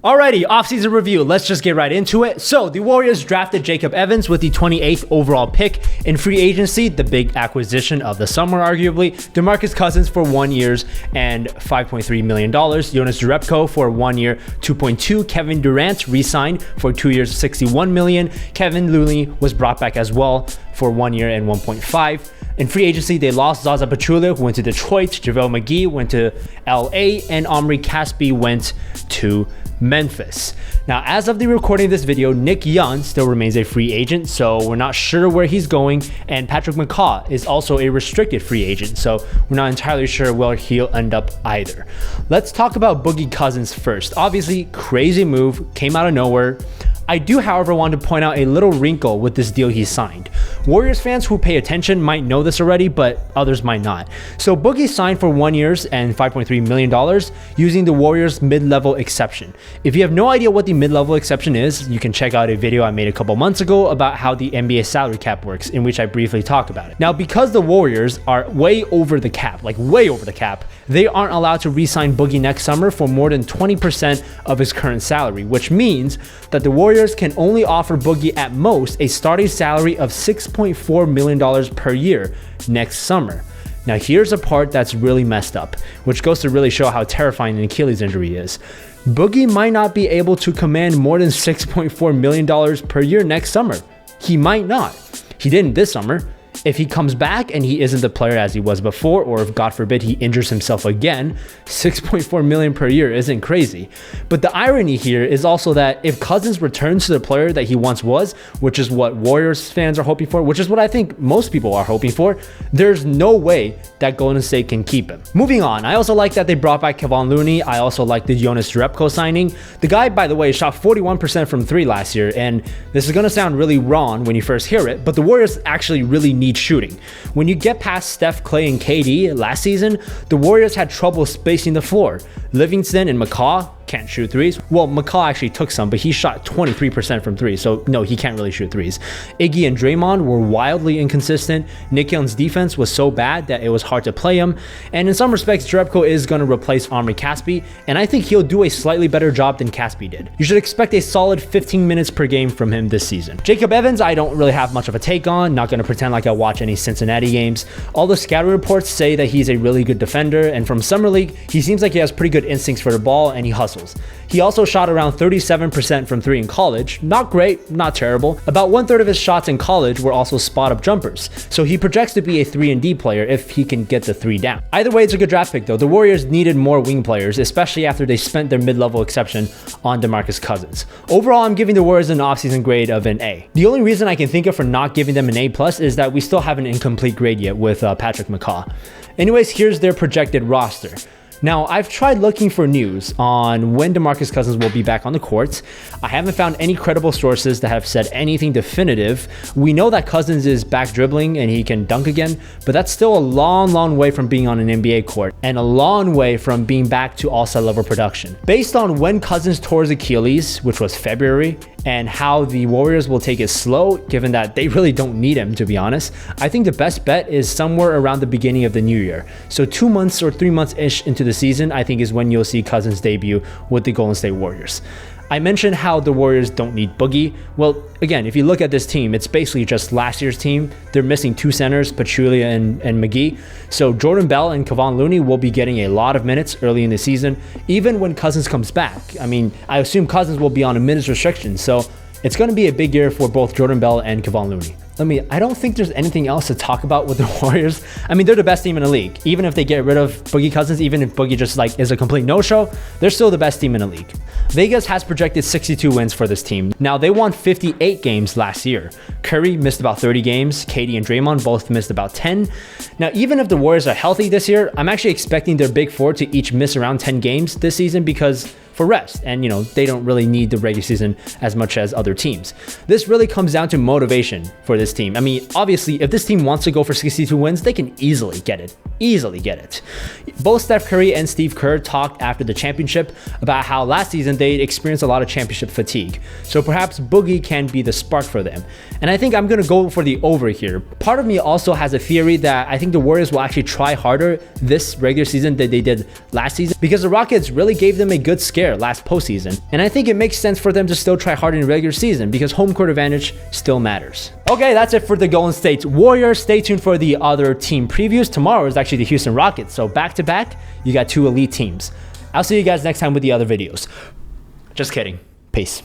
Alrighty, offseason review. Let's just get right into it. So the Warriors drafted Jacob Evans with the 28th overall pick in free agency, the big acquisition of the summer, arguably. DeMarcus Cousins for 1 year and $5.3 million. Jonas Jerebko for 1 year, $2.2. Kevin Durant re-signed for 2 years, $61 million. Kevin Looney was brought back as well for 1 year and $1.5. In free agency, they lost Zaza Pachulia, who went to Detroit. JaVale McGee went to LA, and Omri Caspi went to Memphis. Now, as of the recording of this video, Nick Young still remains a free agent, so we're not sure where he's going, and Patrick McCaw is also a restricted free agent, so we're not entirely sure where he'll end up either. Let's talk about Boogie Cousins first. Obviously, crazy move, came out of nowhere. I do, however, want to point out a little wrinkle with this deal he signed. Warriors fans who pay attention might know this already, but others might not. So Boogie signed for 1 year and $5.3 million using the Warriors mid-level exception. If you have no idea what the mid-level exception is, you can check out a video I made a couple months ago about how the NBA salary cap works, in which I briefly talk about it. Now, because the Warriors are way over the cap, like way over the cap, they aren't allowed to re-sign Boogie next summer for more than 20% of his current salary, which means that the Warriors can only offer Boogie at most a starting salary of $6.4 million per year next summer. Now, here's a part that's really messed up, which goes to really show how terrifying an Achilles injury is. Boogie might not be able to command more than $6.4 million per year next summer. He might not. He didn't this summer. If he comes back and he isn't the player as he was before, or if God forbid he injures himself again, $6.4 million per year isn't crazy. But the irony here is also that if Cousins returns to the player that he once was, which is what Warriors fans are hoping for, which is what I think most people are hoping for, there's no way that Golden State can keep him. Moving on, I also like that they brought back Kevon Looney. I also like the Jonas Jerebko signing. The guy, by the way, shot 41% from three last year, and this is going to sound really wrong when you first hear it, but the Warriors actually really need shooting. When you get past Steph, Clay, and KD last season, the Warriors had trouble spacing the floor. Livingston and McCaw can't shoot threes. Well, McCaw actually took some, but he shot 23% from three, so no, he can't really shoot threes. Iggy and Draymond were wildly inconsistent. Nick Young's defense was so bad that it was hard to play him, and in some respects, Jerebko is going to replace Omri Caspi, and I think he'll do a slightly better job than Caspi did. You should expect a solid 15 minutes per game from him this season. Jacob Evans, I don't really have much of a take on, not going to pretend like I watch any Cincinnati games. All the scouting reports say that he's a really good defender, and from Summer League, he seems like he has pretty good instincts for the ball, and he hustles. He also shot around 37% from three in college. Not great, not terrible. About 1/3 of his shots in college were also spot-up jumpers, so he projects to be a 3-and-D player if he can get the three down. Either way, it's a good draft pick though. The Warriors needed more wing players, especially after they spent their mid-level exception on DeMarcus Cousins. Overall, I'm giving the Warriors an offseason grade of an A. The only reason I can think of for not giving them an A+ is that we still have an incomplete grade yet with Patrick McCaw. Anyways, here's their projected roster. Now, I've tried looking for news on when DeMarcus Cousins will be back on the court. I haven't found any credible sources that have said anything definitive. We know that Cousins is back dribbling and he can dunk again, but that's still a long way from being on an NBA court and a long way from being back to all-star level production. Based on when Cousins tore his Achilles, which was February, and how the Warriors will take it slow, given that they really don't need him, to be honest, I think the best bet is somewhere around the beginning of the new year. So 2 months or 3 months-ish into the season, I think is when you'll see Cousins debut with the Golden State Warriors. I mentioned how the Warriors don't need Boogie. Well, again, if you look at this team, it's basically just last year's team. They're missing two centers, Pachulia and McGee. So Jordan Bell and Kevon Looney will be getting a lot of minutes early in the season, even when Cousins comes back. I mean, I assume Cousins will be on a minutes restriction, so it's going to be a big year for both Jordan Bell and Kevon Looney. I don't think there's anything else to talk about with the Warriors. I mean, they're the best team in the league. Even if they get rid of Boogie Cousins, even if Boogie just is a complete no-show, they're still the best team in the league. Vegas has projected 62 wins for this team. Now, they won 58 games last year. Curry missed about 30 games. KD and Draymond both missed about 10. Now, even if the Warriors are healthy this year, I'm actually expecting their big four to each miss around 10 games this season because for rest, and they don't really need the regular season as much as other teams. This really comes down to motivation for this team. I mean, obviously, if this team wants to go for 62 wins, they can easily get it. Both Steph Curry and Steve Kerr talked after the championship about how last season they experienced a lot of championship fatigue. So perhaps Boogie can be the spark for them. And I think I'm going to go for the over here. Part of me also has a theory that I think the Warriors will actually try harder this regular season than they did last season because the Rockets really gave them a good scare year, last postseason. And I think it makes sense for them to still try hard in the regular season because home court advantage still matters. Okay, that's it for the Golden State Warriors. Stay tuned for the other team previews. Tomorrow is actually the Houston Rockets. So back to back, you got two elite teams. I'll see you guys next time with the other videos. Just kidding. Peace.